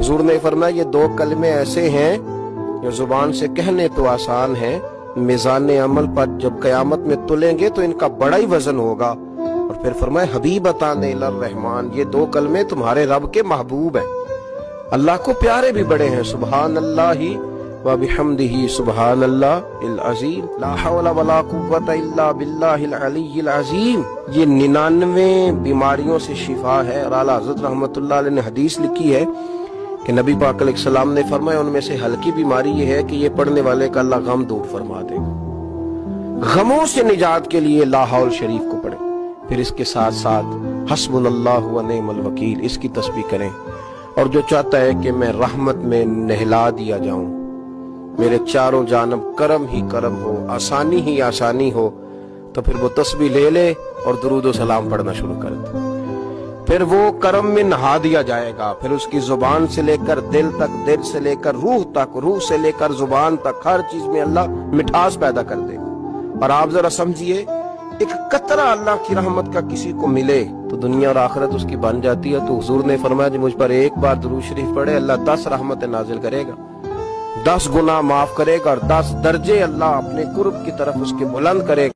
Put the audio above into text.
हुजूर ने फरमाया ये दो कलमे ऐसे हैं जो जुबान से कहने तो आसान है, मिजान अमल पर जब कयामत में तुलेंगे तो इनका बड़ा ही वजन होगा। और फिर फरमाया हबीबतान इलर रहमान, ये दो कलमे तुम्हारे रब के महबूब हैं, अल्लाह को प्यारे भी बड़े हैं। सुबहान अल्लाही व बिहम्दिही सुबहान अल्लाहिल अज़ीम, ला हौला वला कुव्वता इल्ला बिल्लाहिल अलिय्यिल अज़ीम। ये 99 बीमारियों से शिफा है। और आला हज़रत रहमतुल्लाह अलैह ने हदीस लिखी है कि नबी पाक अलैहिस्सलाम ने फरमाया उनमें से हल्की बीमारी ये है कि ये पढ़ने वाले का अल्लाह गम दूर फरमा देगा। गमों से निजात के लिए ला हौल शरीफ को पढ़ें, फिर इसके साथ साथ हस्बुनल्लाहु व निअमल वकील इसकी तस्बीह करें। और जो चाहता है कि मैं रहमत में नहला दिया जाऊं, मेरे चारों जानब करम ही करम हो, आसानी ही आसानी हो, तो फिर वो तस्बीह ले ले और दुरूद व सलाम पढ़ना शुरू कर दे। फिर वो करम में नहा दिया जाएगा। फिर उसकी जुबान से लेकर दिल तक, दिल से लेकर रूह तक, रूह से लेकर जुबान तक, हर चीज में अल्लाह मिठास पैदा कर दे। और आप जरा समझिए, एक कतरा अल्लाह की रहमत का किसी को मिले तो दुनिया और आखिरत उसकी बन जाती है। तो हुजूर ने फरमाया कि मुझ पर एक बार दुरूद शरीफ पढ़े, अल्लाह 10 रहमतें नाजिल करेगा, 10 गुनाह माफ करेगा और 10 दर्जे अल्लाह अपने कुर्ब की तरफ उसके बुलंद करेगा।